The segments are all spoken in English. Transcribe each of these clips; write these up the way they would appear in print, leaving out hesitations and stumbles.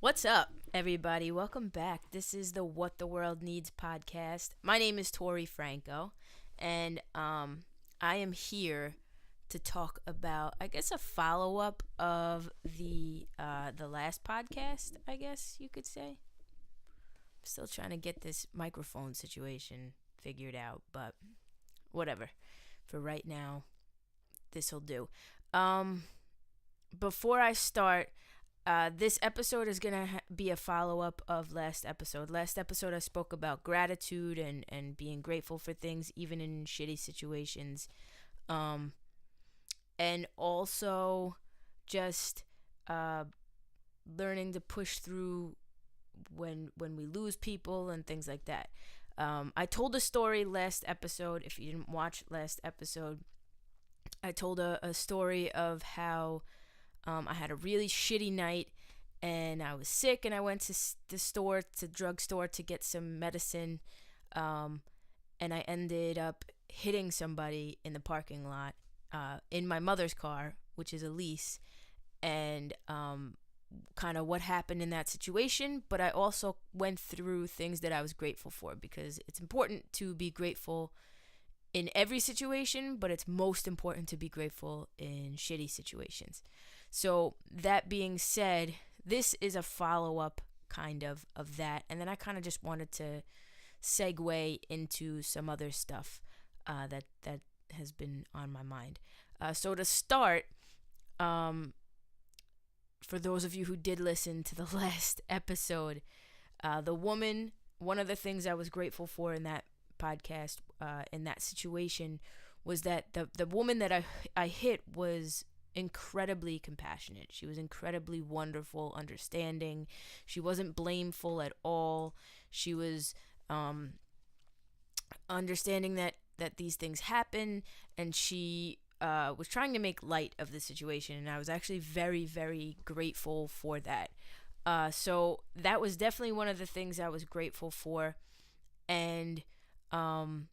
What's up, everybody? Welcome back. This is the What the World Needs podcast. My name is Tori Franco, and I am here to talk about, I guess, a follow up of the last podcast. I guess you could say. I'm still trying to get this microphone situation figured out, but whatever. For right now, this'll do. Um, Before I start, this episode is going to be a follow up of last episode. Last episode, I spoke about gratitude and being grateful for things, even in shitty situations. Um, and also just uh, learning to push through when we lose people and things like that. I told a story last episode. If you didn't watch last episode, I told a story of how I had a really shitty night and I was sick and I went to the drugstore to get some medicine. Um, and I ended up hitting somebody in the parking lot in my mother's car, which is a lease, and kind of what happened in that situation. But I also went through things that I was grateful for because it's important to be grateful in every situation, but it's most important to be grateful in shitty situations. So that being said, this is a follow up kind of that, and then I kind of just wanted to segue into some other stuff that has been on my mind. So to start, um, for those of you who did listen to the last episode, the woman, one of the things I was grateful for in that podcast, in that situation, was that the woman that I hit was incredibly compassionate. She was incredibly wonderful, understanding. She wasn't blameful at all. She was understanding that these things happen, and she was trying to make light of the situation, and I was actually very, very grateful for that. So that was definitely one of the things I was grateful for. And um,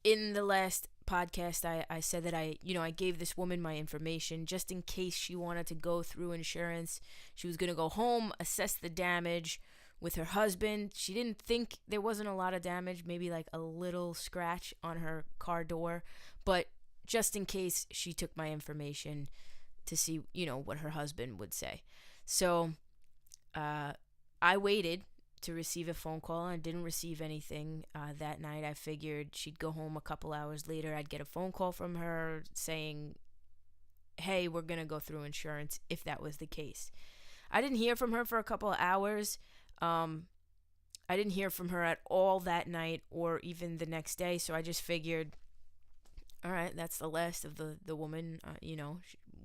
in the last podcast, I said that I gave this woman my information just in case she wanted to go through insurance. She was going to go home, assess the damage with her husband. She didn't think there wasn't a lot of damage, maybe like a little scratch on her car door, but just in case, she took my information to see, what her husband would say. So uh, I waited to receive a phone call and didn't receive anything that night. I figured she'd go home a couple hours later. I'd get a phone call from her saying, hey, we're going to go through insurance, if that was the case. I didn't hear from her for a couple of hours. I didn't hear from her at all that night or even the next day. So I just figured, all right, that's the last of the woman.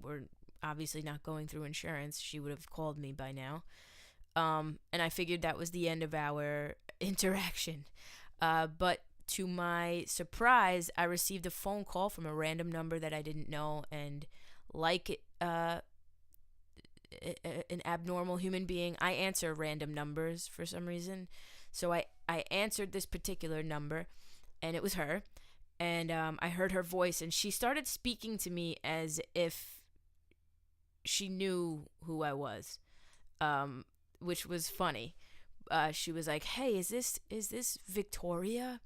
We're obviously not going through insurance. She would have called me by now. And I figured that was the end of our interaction. But to my surprise, I received a phone call from a random number that I didn't know. And like an abnormal human being, I answer random numbers for some reason. So I answered this particular number, and it was her. And I heard her voice, and she started speaking to me as if she knew who I was. Which was funny. She was like, "Hey, is this Victoria?"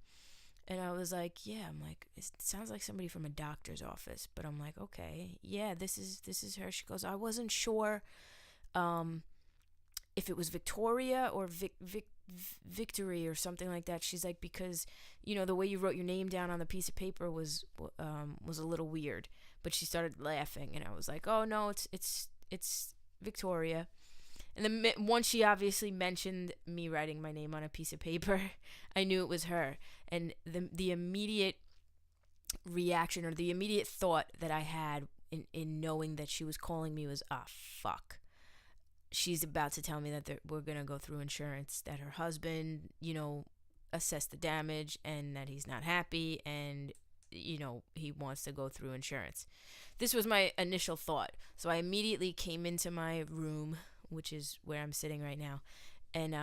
And I was like, "Yeah." I'm like, "It sounds like somebody from a doctor's office," but I'm like, "Okay, yeah, this is her." She goes, "I wasn't sure um, if it was Victoria or Victory or something like that." She's like, "Because the way you wrote your name down on the piece of paper was a little weird." But she started laughing, and I was like, "Oh no, it's Victoria." And then once she obviously mentioned me writing my name on a piece of paper, I knew it was her. And the immediate reaction, or the immediate thought that I had in knowing that she was calling me, was, ah, fuck. She's about to tell me that we're going to go through insurance, that her husband, assessed the damage and that he's not happy and, he wants to go through insurance. This was my initial thought. So I immediately came into my room, which is where I'm sitting right now, and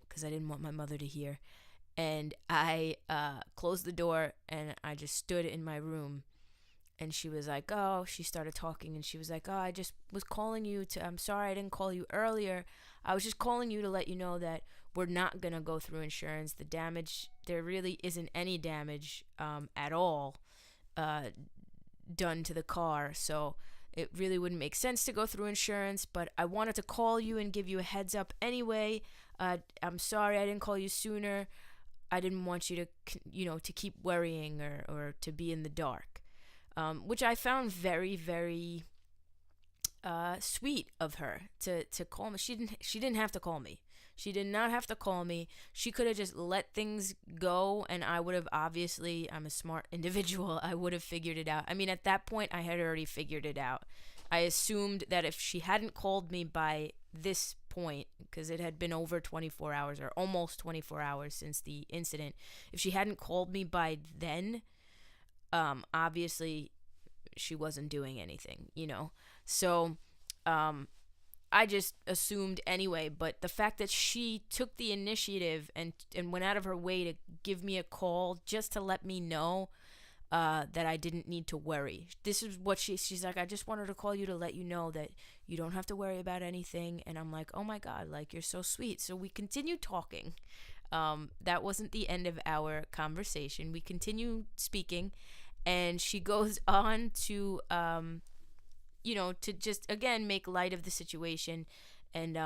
because I didn't want my mother to hear, and I closed the door and I just stood in my room, And she was like, oh, she started talking and she was like, oh, I just was calling you I'm sorry I didn't call you earlier. I was just calling you to let you know that we're not going to go through insurance. The damage, there really isn't any damage at all uh, done to the car. So it really wouldn't make sense to go through insurance, but I wanted to call you and give you a heads up anyway. I'm sorry I didn't call you sooner. I didn't want you to, to keep worrying or to be in the dark, which I found very, very sweet of her to call me. She didn't have to call me. She did not have to call me. She could have just let things go, and I would have, obviously, I'm a smart individual, I would have figured it out. I mean, at that point, I had already figured it out. I assumed that if she hadn't called me by this point, because it had been over 24 hours or almost 24 hours since the incident, if she hadn't called me by then, obviously she wasn't doing anything, So, I just assumed anyway, but the fact that she took the initiative and went out of her way to give me a call just to let me know that I didn't need to worry. This is what she's like, I just wanted to call you to let you know that you don't have to worry about anything. And I'm like, oh my God, like, you're so sweet. So we continued talking. That wasn't the end of our conversation. We continued speaking, and she goes on to to just, again, make light of the situation. And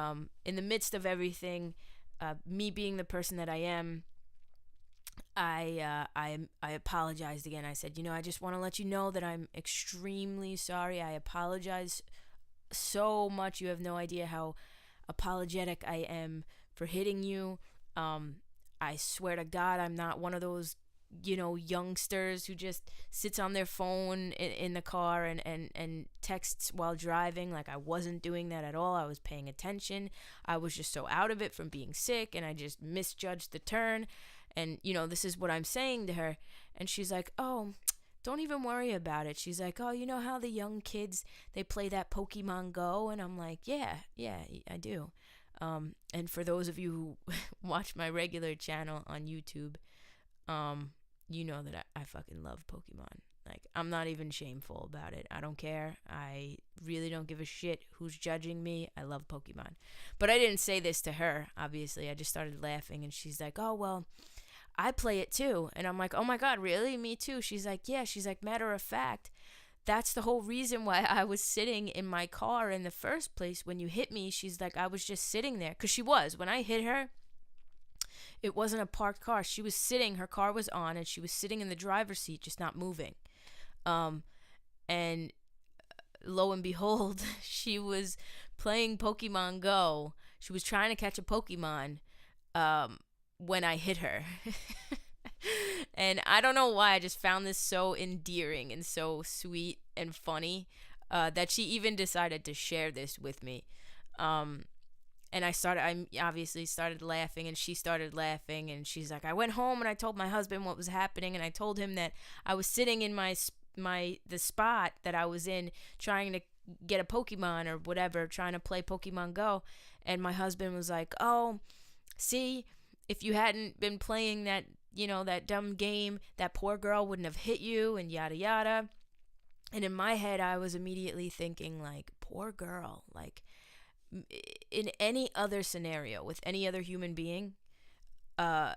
in the midst of everything, me being the person that I am, I apologized again. I said, I just want to let you know that I'm extremely sorry. I apologize so much. You have no idea how apologetic I am for hitting you. I swear to God, I'm not one of those youngsters who just sits on their phone in the car and texts while driving. Like, I wasn't doing that at all. I was paying attention. I was just so out of it from being sick, and I just misjudged the turn. And, this is what I'm saying to her. And she's like, oh, don't even worry about it. She's like, oh, you know how the young kids, they play that Pokemon Go? And I'm like, yeah, I do. And for those of you who watch my regular channel on YouTube, you know that I fucking love Pokemon. Like, I'm not even shameful about it. I don't care. I really don't give a shit who's judging me. I love Pokemon. But I didn't say this to her, obviously. I just started laughing, and she's like, oh, well, I play it too. And I'm like, oh my God, really? Me too? She's like, yeah. She's like, matter of fact, that's the whole reason why I was sitting in my car in the first place when you hit me. She's like, I was just sitting there. Because she was. When I hit her, it wasn't a parked car. She was sitting, her car was on, and she was sitting in the driver's seat, just not moving. And lo and behold, she was playing Pokemon Go. She was trying to catch a Pokemon when I hit her. And I don't know why, I just found this so endearing and so sweet and funny that she even decided to share this with me. And I obviously started laughing, and she started laughing, and she's like, I went home and I told my husband what was happening, and I told him that I was sitting in the spot that I was in trying to get a Pokemon or whatever, trying to play Pokemon Go. And my husband was like, oh, see, if you hadn't been playing that, that dumb game, that poor girl wouldn't have hit you, and yada yada. And in my head, I was immediately thinking, like, poor girl, like, in any other scenario with any other human being, and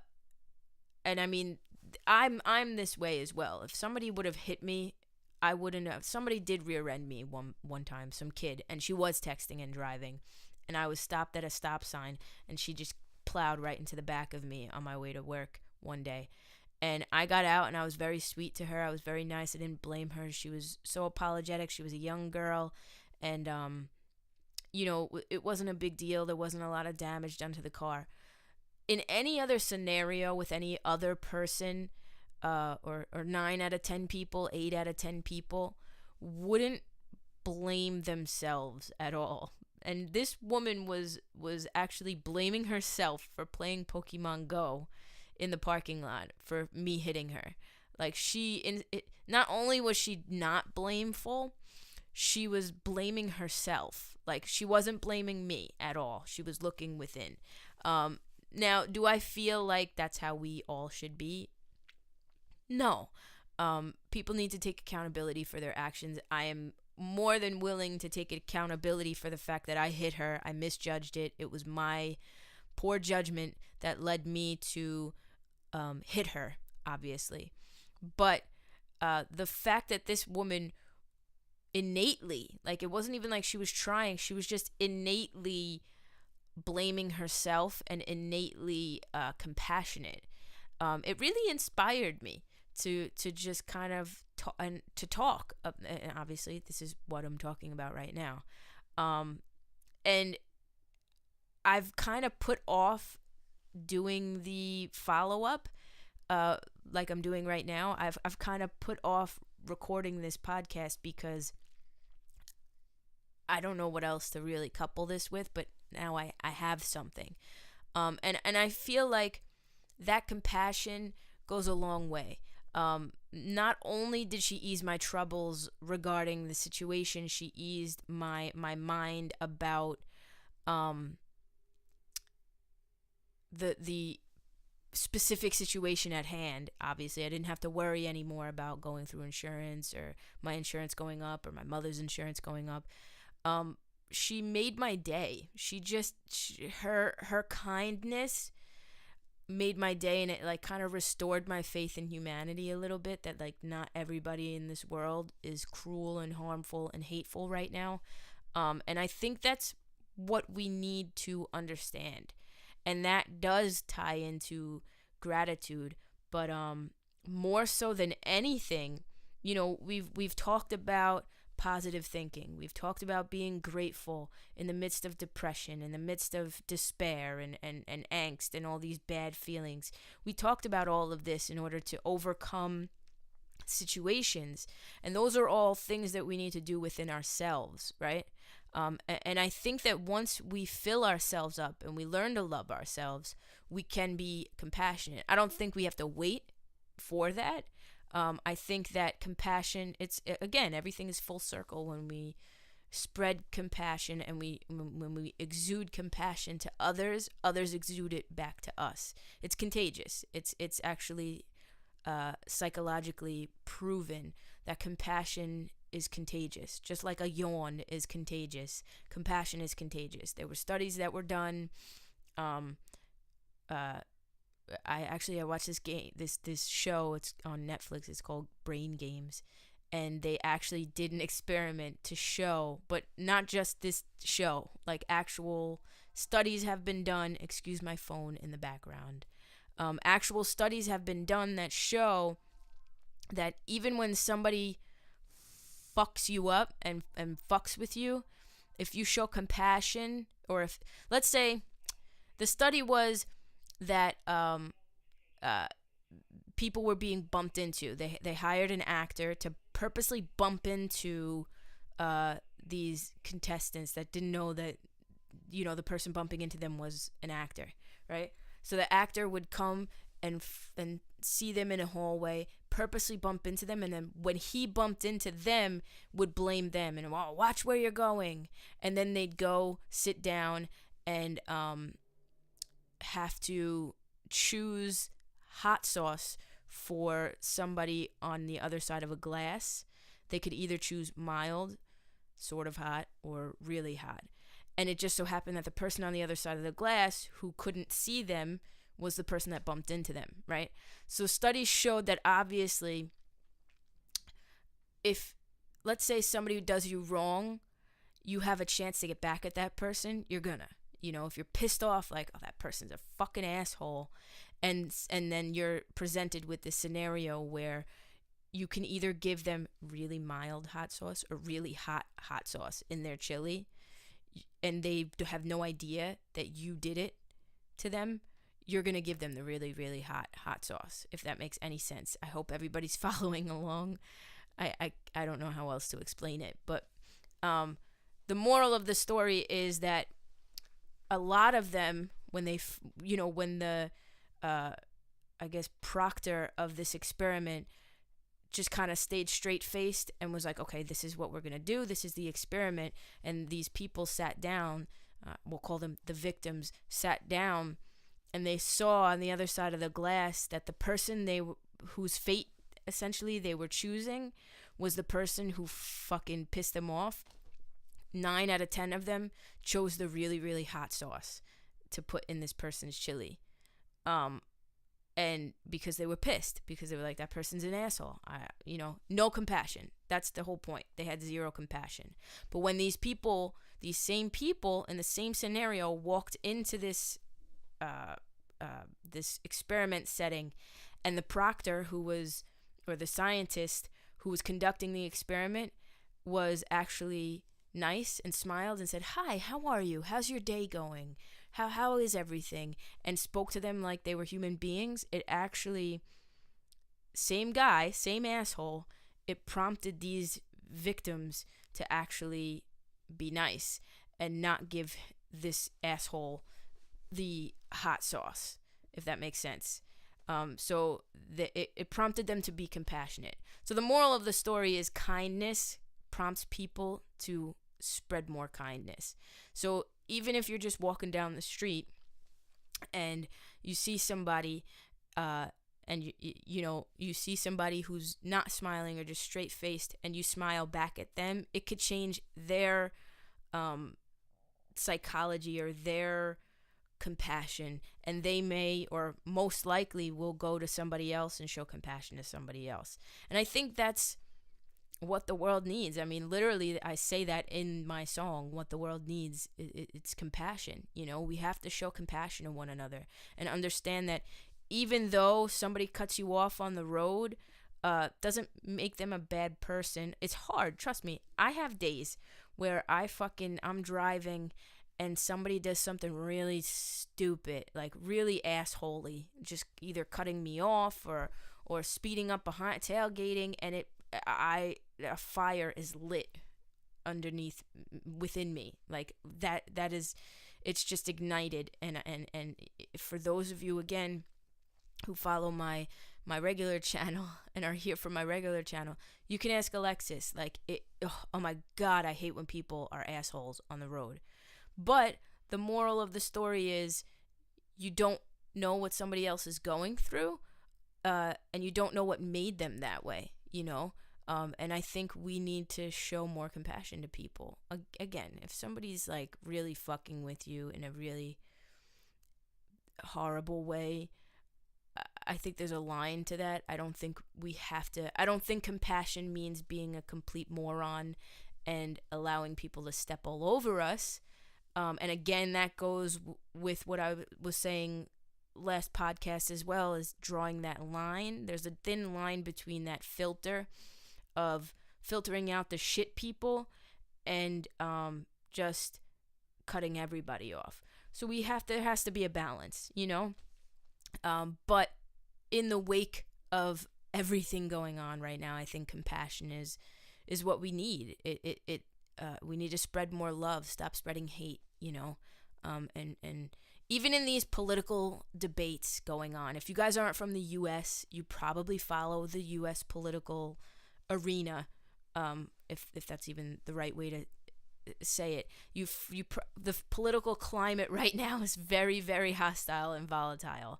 I mean, I'm this way as well. If somebody would have hit me, I wouldn't have. Somebody did rear end me one time, some kid, and she was texting and driving, and I was stopped at a stop sign, and she just plowed right into the back of me on my way to work one day. And I got out, and I was very sweet to her. I was very nice. I didn't blame her. She was so apologetic. She was a young girl, and it wasn't a big deal. There wasn't a lot of damage done to the car. In any other scenario with any other person, or 9 out of 10 people, 8 out of 10 people wouldn't blame themselves at all. And this woman was actually blaming herself for playing Pokemon Go in the parking lot for me hitting her. Like, not only was she not blameful, she was blaming herself. Like, she wasn't blaming me at all. She was looking within. Now, do I feel like that's how we all should be? No. People need to take accountability for their actions. I am more than willing to take accountability for the fact that I hit her. I misjudged it. It was my poor judgment that led me to hit her, obviously. But the fact that this woman innately, like, it wasn't even like she was trying, she was just innately blaming herself and innately compassionate. It really inspired me to just kind of talk. And obviously, this is what I'm talking about right now. And I've kind of put off doing the follow up, like I'm doing right now. I've kind of put off recording this podcast because I don't know what else to really couple this with, but now I have something. And I feel like that compassion goes a long way. Not only did she ease my troubles regarding the situation, she eased my mind about the specific situation at hand. Obviously, I didn't have to worry anymore about going through insurance, or my insurance going up, or my mother's insurance going up. She made my day. Her kindness made my day, and it like kind of restored my faith in humanity a little bit, that like not everybody in this world is cruel and harmful and hateful right now. And I think that's what we need to understand. And that does tie into gratitude, but more so than anything, we've talked about positive thinking. We've talked about being grateful in the midst of depression, in the midst of despair and angst and all these bad feelings. We talked about all of this in order to overcome situations. And those are all things that we need to do within ourselves, right? And I think that once we fill ourselves up and we learn to love ourselves, we can be compassionate. I don't think we have to wait for that. I think that compassion, again, everything is full circle when we spread compassion, and when we exude compassion to others exude it back to us. It's contagious. It's actually psychologically proven that compassion is contagious. Just like a yawn is contagious, compassion is contagious. There were studies that were done. I watched this show. It's on Netflix. It's called Brain Games, and they actually did an experiment to show, but not just this show. Like, actual studies have been done. Excuse my phone in the background. Actual studies have been done that show that even when somebody fucks you up and fucks with you, if you show compassion, or if, let's say, the study was that people were being bumped into. They hired an actor to purposely bump into these contestants that didn't know that, the person bumping into them was an actor, right? So the actor would come and see them in a hallway, purposely bump into them, and then when he bumped into them, would blame them and, well, watch where you're going. And then they'd go sit down and have to choose hot sauce for somebody on the other side of a glass. They could either choose mild, sort of hot, or really hot. And it just so happened that the person on the other side of the glass who couldn't see them was the person that bumped into them, right? So studies showed that obviously, if, let's say, somebody does you wrong, you have a chance to get back at that person, you're gonna. If you're pissed off, like, oh, that person's a fucking asshole, and then you're presented with this scenario where you can either give them really mild hot sauce or really hot sauce in their chili, and they have no idea that you did it to them, you're going to give them the really, really hot sauce, if that makes any sense. I hope everybody's following along. I don't know how else to explain it, but the moral of the story is that a lot of them, when they, when the, I guess, proctor of this experiment just kind of stayed straight-faced and was like, okay, this is what we're going to do. This is the experiment. And these people sat down, we'll call them the victims, sat down, and they saw on the other side of the glass that the person whose fate essentially they were choosing was the person who fucking pissed them off, 9 out of 10 of them chose the really, really hot sauce to put in this person's chili. And because they were pissed, because they were like, that person's an asshole. No compassion. That's the whole point. They had zero compassion. But when these same people in the same scenario walked into this this experiment setting, and the proctor or the scientist who was conducting the experiment was actually nice and smiled and said, "Hi, how are you? How's your day going? How is everything?" and spoke to them like they were human beings, it actually, same guy, same asshole, it prompted these victims to actually be nice and not give this asshole the hot sauce, if that makes sense. It prompted them to be compassionate. So the moral of the story is kindness prompts people to spread more kindness. So even if you're just walking down the street and you see somebody and you see somebody who's not smiling or just straight faced, and you smile back at them, it could change their psychology or their compassion, and they may, or most likely will, go to somebody else and show compassion to somebody else. And I think that's what the world needs. I mean, literally, I say that in my song. What the world needs, it's compassion. We have to show compassion to one another and understand that even though somebody cuts you off on the road, doesn't make them a bad person. It's hard, trust me. I have days where I'm driving and somebody does something really stupid, like really assholey, just either cutting me off or speeding up behind, tailgating, and a fire is lit underneath within me, like that is, it's just ignited. And for those of you again who follow my regular channel and are here for my regular channel, you can ask Alexis, like, oh my god, I hate when people are assholes on the road. But the moral of the story is, you don't know what somebody else is going through, and you don't know what made them that way, and I think we need to show more compassion to people. Again, if somebody's like really fucking with you in a really horrible way, I think there's a line to that. I don't think compassion means being a complete moron and allowing people to step all over us. And again, that goes with what I was saying last podcast as well, is drawing that line. There's a thin line between that filter of filtering out the shit people and just cutting everybody off. So there has to be a balance, but in the wake of everything going on right now, I think compassion is what we need. We need to spread more love, stop spreading hate, and even in these political debates going on. If you guys aren't from the U.S., you probably follow the U.S. political arena, if that's even the right way to say it. The political climate right now is very, very hostile and volatile.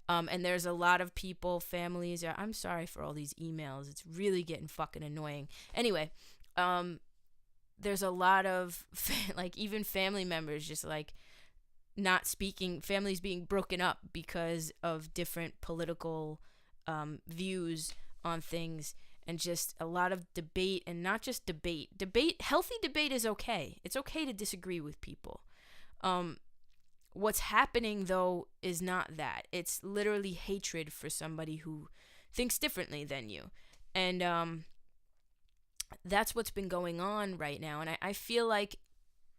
And there's a lot of people, families. I'm sorry for all these emails. It's really getting fucking annoying. Anyway, there's a lot of even family members just like not speaking, families being broken up because of different political views on things, and just a lot of debate. And not just debate, healthy debate is okay. It's okay to disagree with people. What's happening though is not that. It's literally hatred for somebody who thinks differently than you. And that's what's been going on right now. And I feel like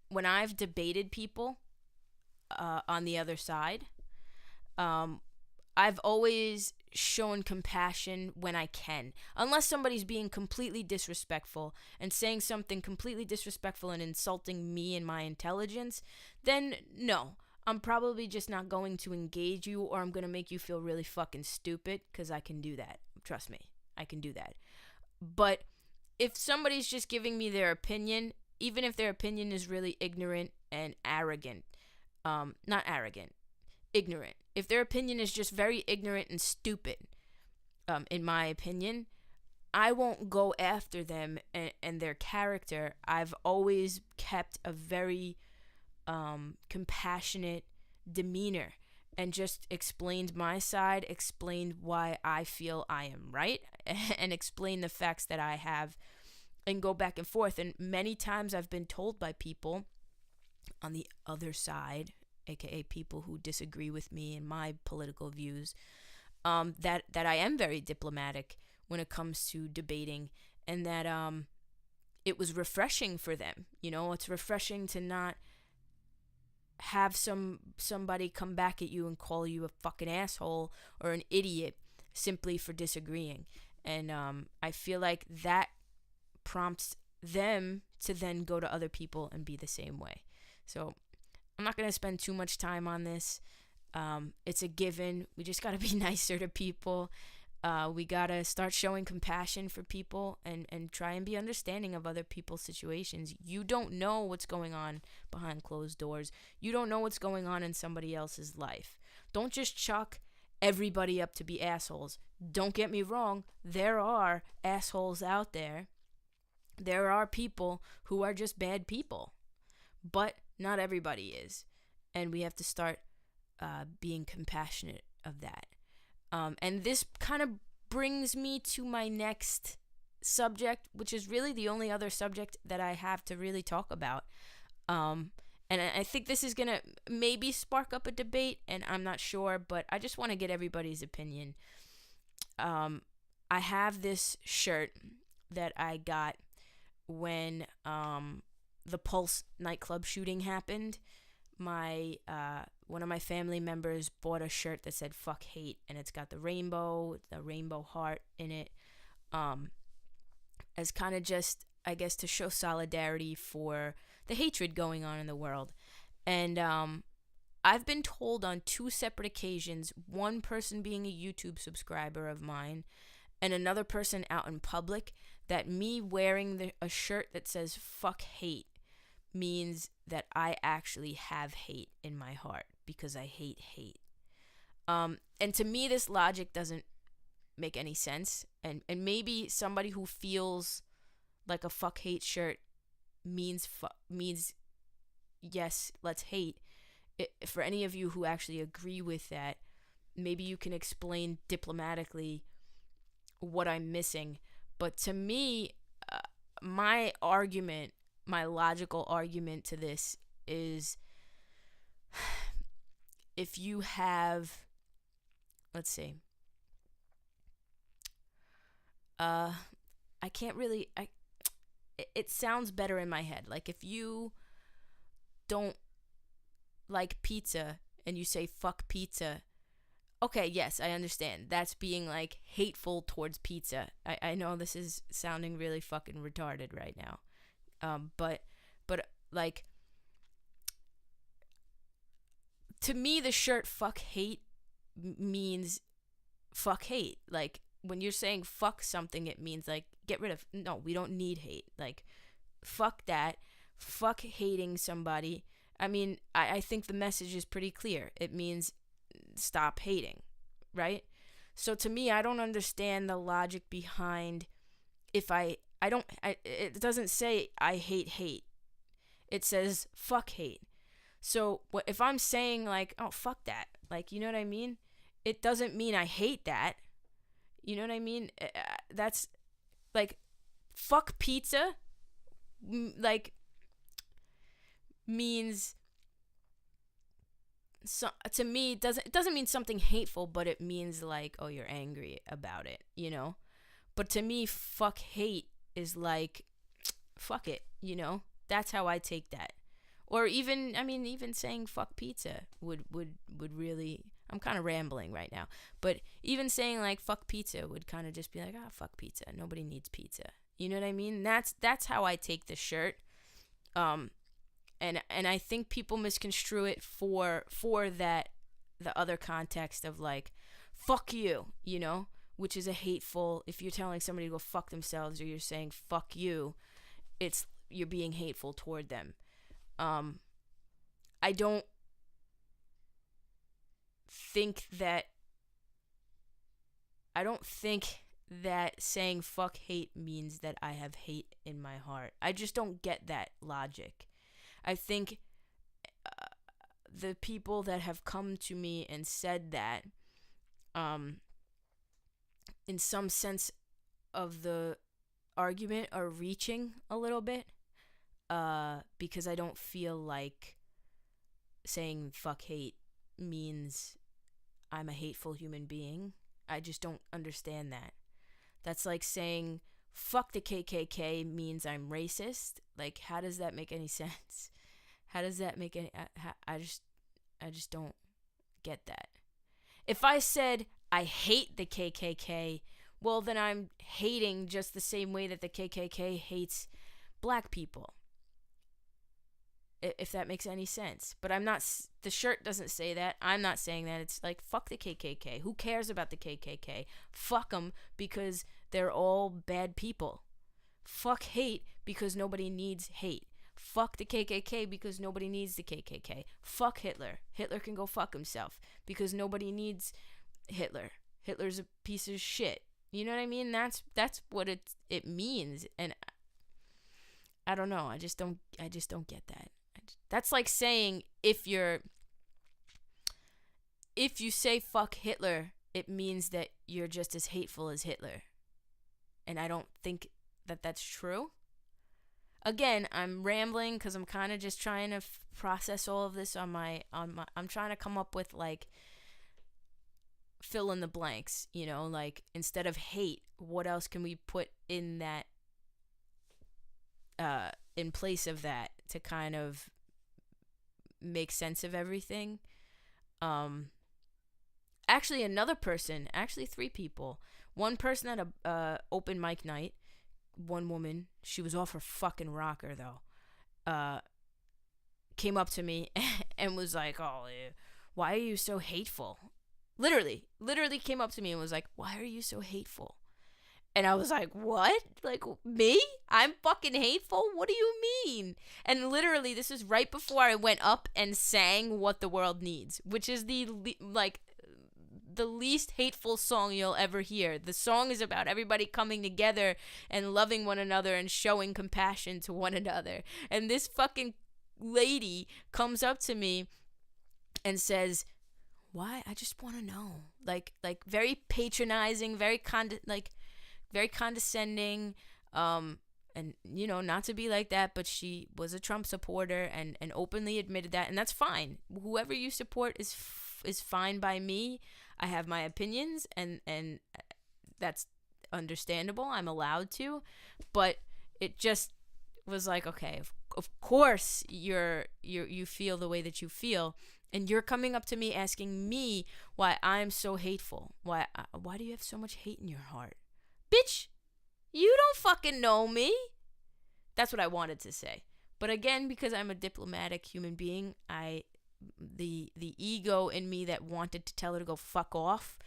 when I've debated people on the other side, I've always shown compassion when I can. Unless somebody's being completely disrespectful and saying something completely disrespectful and insulting me and my intelligence, then no. I'm probably just not going to engage you, or I'm going to make you feel really fucking stupid, because I can do that. Trust me, I can do that. But if somebody's just giving me their opinion, even if their opinion is really ignorant and arrogant, not arrogant, ignorant. If their opinion is just very ignorant and stupid, in my opinion, I won't go after them and their character. I've always kept a very compassionate demeanor and just explained my side, explained why I feel I am right, and explained the facts that I have, and go back and forth. And many times I've been told by people on the other side, aka people who disagree with me and my political views, that I am very diplomatic when it comes to debating, and that it was refreshing for them. It's refreshing to not have somebody come back at you and call you a fucking asshole or an idiot simply for disagreeing. And I feel like that prompts them to then go to other people and be the same way. So I'm not going to spend too much time on this. It's a given. We just got to be nicer to people. We got to start showing compassion for people and try and be understanding of other people's situations. You don't know what's going on behind closed doors. You don't know what's going on in somebody else's life. Don't just chalk everybody up to be assholes. Don't get me wrong. There are assholes out there. There are people who are just bad people. But not everybody is. And we have to start being compassionate of that. And this kind of brings me to my next subject, which is really the only other subject that I have to really talk about. And I think this is going to maybe spark up a debate, and I'm not sure, but I just want to get everybody's opinion. I have this shirt that I got when the Pulse nightclub shooting happened. One of my family members bought a shirt that said "fuck hate," and it's got the rainbow heart in it, as kind of just, I guess, to show solidarity for the hatred going on in the world. And I've been told on 2 separate occasions, one person being a YouTube subscriber of mine and another person out in public, that me wearing a shirt that says "fuck hate" means that I actually have hate in my heart because I hate hate. And to me, this logic doesn't make any sense. And maybe somebody who feels like a fuck hate shirt means yes, let's hate. For any of you who actually agree with that, maybe you can explain diplomatically what I'm missing. But to me, my logical argument to this is, if you have, let's see, I can't really, it sounds better in my head. Like, if you don't like pizza and you say "fuck pizza," okay, yes, I understand. That's being like hateful towards pizza. I know this is sounding really fucking retarded right now. But like, to me, the shirt "fuck hate" means fuck hate. Like, when you're saying fuck something, it means like get rid of. No, we don't need hate. Like, fuck that. Fuck hating somebody. I mean, I think the message is pretty clear. It means stop hating, right? So to me, I don't understand the logic behind, if it doesn't say I hate hate. It says fuck hate. So if I'm saying like, oh, fuck that, like, you know what I mean? It doesn't mean I hate that. You know what I mean? That's like, fuck pizza, like, means, so to me, it doesn't mean something hateful, but it means like, oh, you're angry about it, you know? But to me, fuck hate is like, fuck it, you know? That's how I take that. Or even saying fuck pizza would really, I'm kind of rambling right now, but even saying like fuck pizza would kind of just be like, fuck pizza. Nobody needs pizza. You know what I mean? That's how I take the shirt. And I think people misconstrue it for that, the other context of like, fuck you, you know, which is a hateful, if you're telling somebody to go fuck themselves, or you're saying fuck you, you're being hateful toward them. I don't think that I don't think that saying fuck hate means that I have hate in my heart. I just don't get that logic. I think the people that have come to me and said that, um, in some sense of the argument, are reaching a little bit, because I don't feel like saying fuck hate means I'm a hateful human being. I just don't understand that. That's like saying fuck the KKK means I'm racist. Like, how does that make any sense? How does that make any? I just don't get that. If I said I hate the KKK, well, then I'm hating just the same way that the KKK hates black people. If that makes any sense. But I'm not, the shirt doesn't say that. I'm not saying that. It's like, fuck the KKK. Who cares about the KKK? Fuck them because they're all bad people. Fuck hate because nobody needs hate. Fuck the KKK because nobody needs the KKK. Fuck Hitler. Hitler can go fuck himself because nobody needs Hitler. Hitler's a piece of shit. You know what I mean? That's what it means. And I don't know. I just don't get that. That's like saying if you say fuck Hitler, it means that you're just as hateful as Hitler. And I don't think that that's true. Again, I'm rambling because I'm kind of just trying to process all of this on my. I'm trying to come up with like fill in the blanks, like instead of hate, what else can we put in that, in place of that to kind of make sense of everything. Actually three people. One person at a open mic night, one woman, she was off her fucking rocker though, came up to me and was like, oh, why are you so hateful? Literally came up to me and was like, why are you so hateful? And I was like, what? Like, me? I'm fucking hateful? What do you mean? And literally, this is right before I went up and sang What the World Needs, which is the least hateful song you'll ever hear. The song is about everybody coming together and loving one another and showing compassion to one another. And this fucking lady comes up to me and says, why? I just want to know. Like very patronizing, very condescending, and not to be like that, but she was a Trump supporter and openly admitted that, and that's fine. Whoever you support is fine by me. I have my opinions, and that's understandable. I'm allowed to, but it just was like, okay, of course you feel the way that you feel, and you're coming up to me asking me why I'm so hateful. Why do you have so much hate in your heart? Bitch, you don't fucking know me. That's what I wanted to say. But again, because I'm a diplomatic human being, the ego in me that wanted to tell her to go fuck off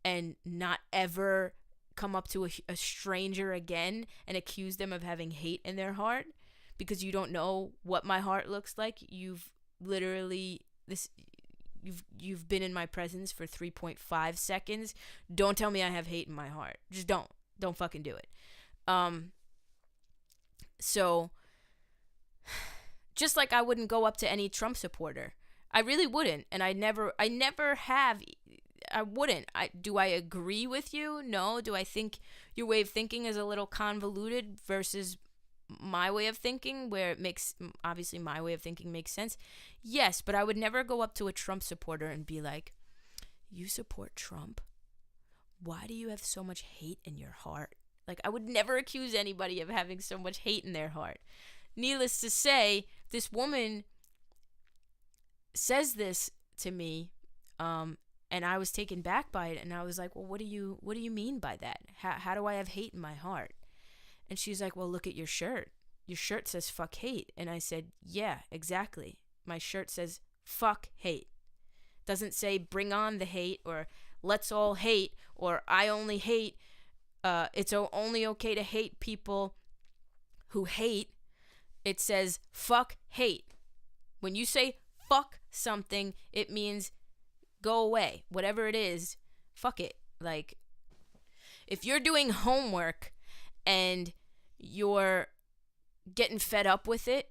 and not ever come up to a stranger again and accuse them of having hate in their heart because you don't know what my heart looks like. You've been in my presence for 3.5 seconds. Don't tell me I have hate in my heart. Just don't fucking do it. So just like I wouldn't go up to any Trump supporter. I really wouldn't, and I never have. I wouldn't. Do I agree with you? No. Do I think your way of thinking is a little convoluted versus my way of thinking, where it makes, obviously my way of thinking makes sense? Yes, but I would never go up to a Trump supporter and be like, you support Trump? Why do you have so much hate in your heart? Like, I would never accuse anybody of having so much hate in their heart. Needless to say, this woman says this to me, and I was taken back by it, and I was like, well, what do you mean by that? How do I have hate in my heart? And she's like, well, look at your shirt. Your shirt says fuck hate. And I said, yeah, exactly. My shirt says fuck hate. Doesn't say bring on the hate or let's all hate or I only hate. It's only okay to hate people who hate. It says fuck hate. When you say fuck something, it means go away. Whatever it is, fuck it. Like, If you're doing homework and you're getting fed up with it,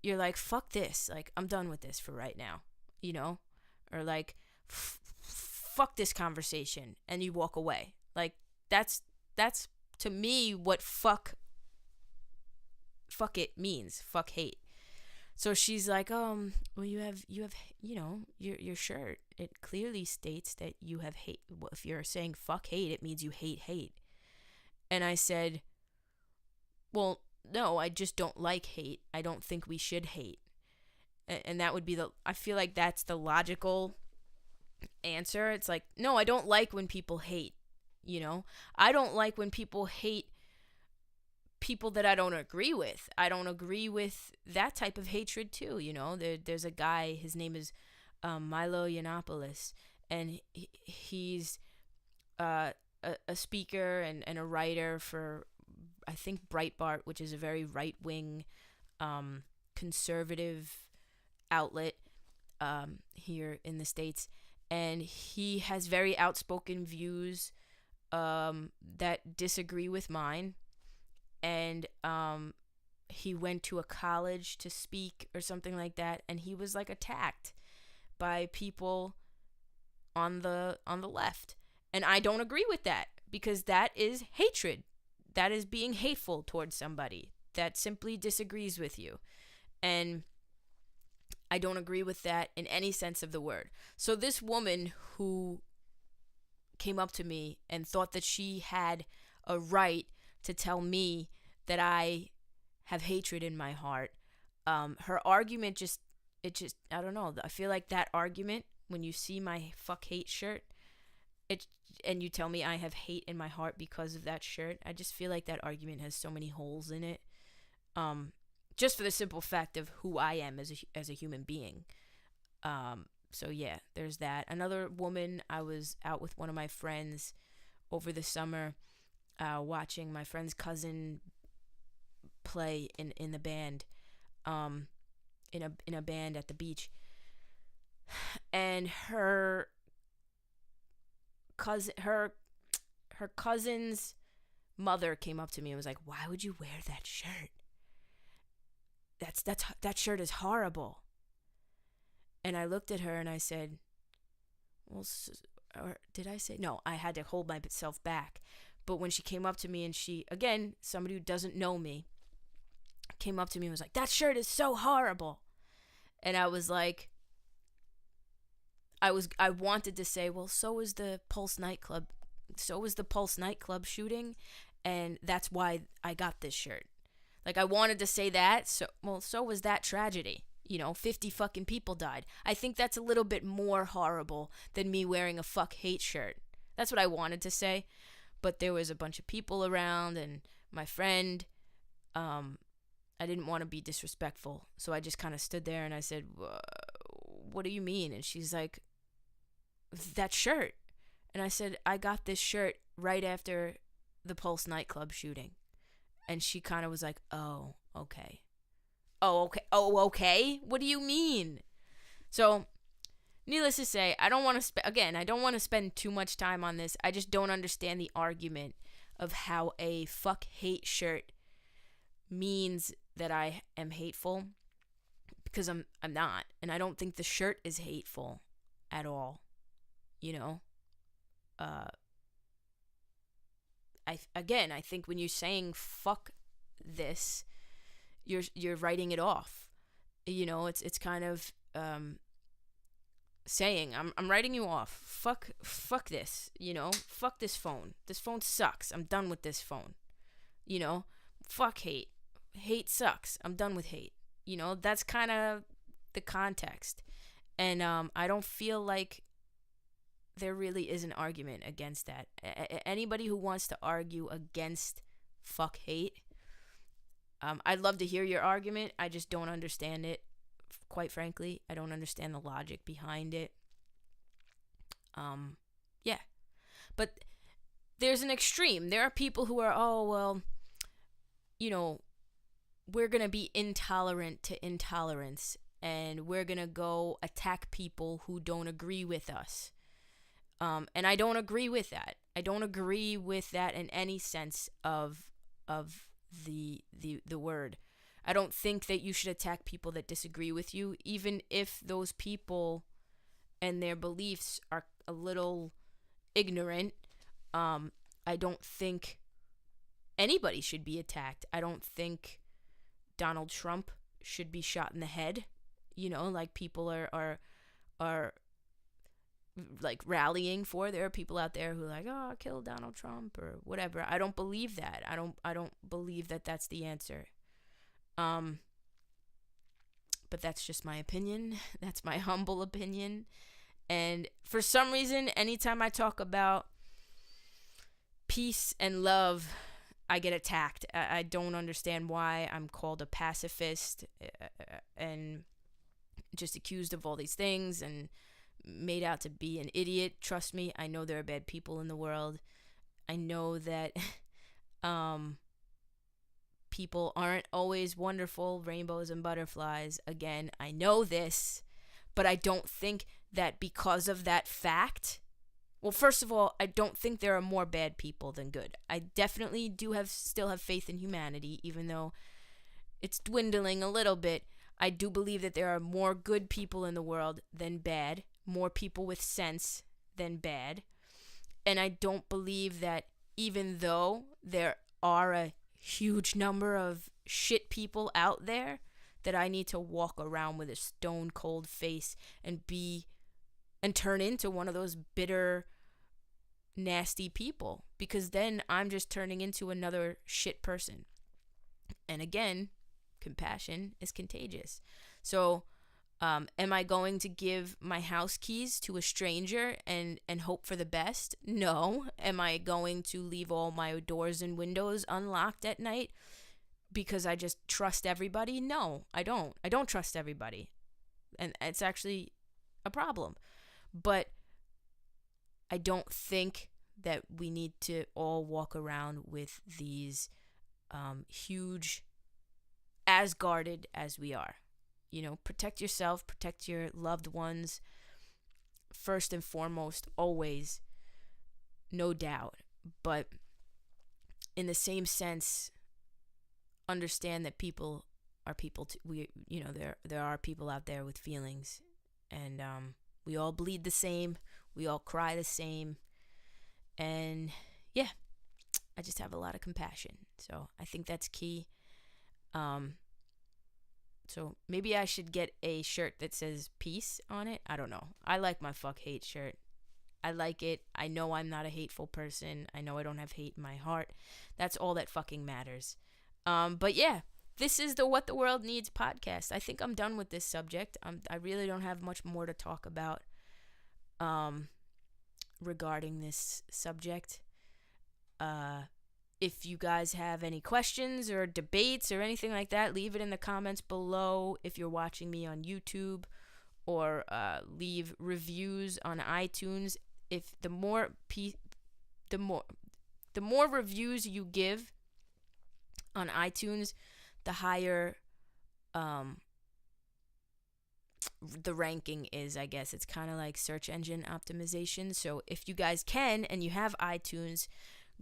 you're like, fuck this. Like, I'm done with this for right now, you know? Or like, fuck this conversation, and you walk away. Like, that's to me what fuck it means. Fuck hate. So she's like, well, you have, your shirt, it clearly states that you have hate. Well, if you're saying fuck hate, it means you hate hate. And I said, well, no, I just don't like hate. I don't think we should hate. And that would be I feel like that's the logical answer. It's like, no, I don't like when people hate, I don't like when people hate people that I don't agree with. I don't agree with that type of hatred too. There's a guy, his name is Milo Yiannopoulos, and he's a speaker and a writer for, I think, Breitbart, which is a very right-wing conservative outlet here in the States. And he has very outspoken views that disagree with mine. And he went to a college to speak or something like that, and he was like attacked by people on the left. And I don't agree with that, because that is hatred. That is being hateful towards somebody that simply disagrees with you. And I don't agree with that in any sense of the word. So this woman who came up to me and thought that she had a right to tell me that I have hatred in my heart, her argument I don't know. I feel like that argument, when you see my fuck hate shirt, and you tell me I have hate in my heart because of that shirt, I just feel like that argument has so many holes in it. Just for the simple fact of who I am as a human being. So yeah, there's that. Another woman, I was out with one of my friends over the summer, watching my friend's cousin play in the band, in a band at the beach, and her cousin's mother came up to me and was like, "Why would you wear that shirt? That shirt is horrible." And I looked at her and I said, well, or did I say? No, I had to hold myself back. But when she came up to me, and she, again, somebody who doesn't know me, came up to me and was like, "That shirt is so horrible." And I was like, I wanted to say, well, so was the Pulse nightclub shooting, and that's why I got this shirt. Like, I wanted to say that, so was that tragedy. 50 fucking people died. I think that's a little bit more horrible than me wearing a fuck hate shirt. That's what I wanted to say. But there was a bunch of people around, and my friend, I didn't want to be disrespectful. So I just kind of stood there and I said, "What do you mean?" And she's like, "That shirt." And I said, "I got this shirt right after the Pulse nightclub shooting." And she kind of was like, "Oh, okay. Oh, okay. Oh, okay. What do you mean?" So, needless to say, I don't want to spend too much time on this. I just don't understand the argument of how a fuck hate shirt means that I am hateful, because I'm not, and I don't think the shirt is hateful at all. I think when you're saying fuck this, you're writing it off. It's kind of saying I'm writing you off. Fuck this. Fuck this phone. This phone sucks. I'm done with this phone. Fuck hate. Hate sucks. I'm done with hate. That's kind of the context. And I don't feel like there really is an argument against that. Anybody who wants to argue against fuck hate, I'd love to hear your argument. I just don't understand it, quite frankly. I don't understand the logic behind it. Yeah. But there's an extreme. There are people who are, oh, well, we're going to be intolerant to intolerance, and we're going to go attack people who don't agree with us. And I don't agree with that. I don't agree with that in any sense of the word. I don't think that you should attack people that disagree with you, even if those people and their beliefs are a little ignorant. I don't think anybody should be attacked. I don't think Donald Trump should be shot in the head. Like people are like rallying for. There are people out there who are like, oh, kill Donald Trump or whatever. I don't believe that. I don't believe that that's the answer. But that's just my opinion. That's my humble opinion. And for some reason, anytime I talk about peace and love, I get attacked. I don't understand why. I'm called a pacifist and just accused of all these things and made out to be an idiot. Trust me, I know there are bad people in the world. I know that people aren't always wonderful, rainbows and butterflies. Again, I know this, but I don't think that because of that fact, well, first of all, I don't think there are more bad people than good. I definitely still have faith in humanity, even though it's dwindling a little bit. I do believe that there are more good people in the world than bad, more people with sense than bad. And I don't believe that even though there are a huge number of shit people out there, that I need to walk around with a stone cold face and turn into one of those bitter, nasty people, because then I'm just turning into another shit person. And again, compassion is contagious. So, am I going to give my house keys to a stranger and hope for the best? No. Am I going to leave all my doors and windows unlocked at night because I just trust everybody? No, I don't. I don't trust everybody. And it's actually a problem. But I don't think that we need to all walk around with these huge, as guarded as we are. Protect yourself, protect your loved ones, first and foremost, always, no doubt. But in the same sense, understand that people are people. There are people out there with feelings, and we all bleed the same. We all cry the same. And yeah, I just have a lot of compassion. So I think that's key. So maybe I should get a shirt that says peace on it. I don't know. I like my fuck hate shirt. I like it. I know I'm not a hateful person. I know I don't have hate in my heart. That's all that fucking matters. But yeah, this is the What the World Needs podcast. I think I'm done with this subject. I really don't have much more to talk about regarding this subject. If you guys have any questions or debates or anything like that, leave it in the comments below if you're watching me on YouTube, or leave reviews on iTunes. If the more reviews you give on iTunes, the higher the ranking is, I guess. It's kind of like search engine optimization. So if you guys can and you have iTunes,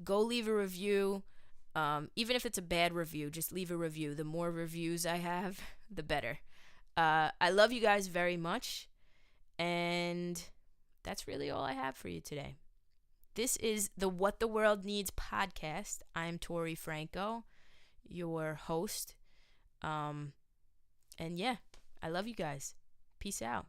go leave a review. Even if it's a bad review, just leave a review. The more reviews I have, the better. I love you guys very much. And that's really all I have for you today. This is the What the World Needs podcast. I'm Tori Franco, your host. And yeah, I love you guys. Peace out.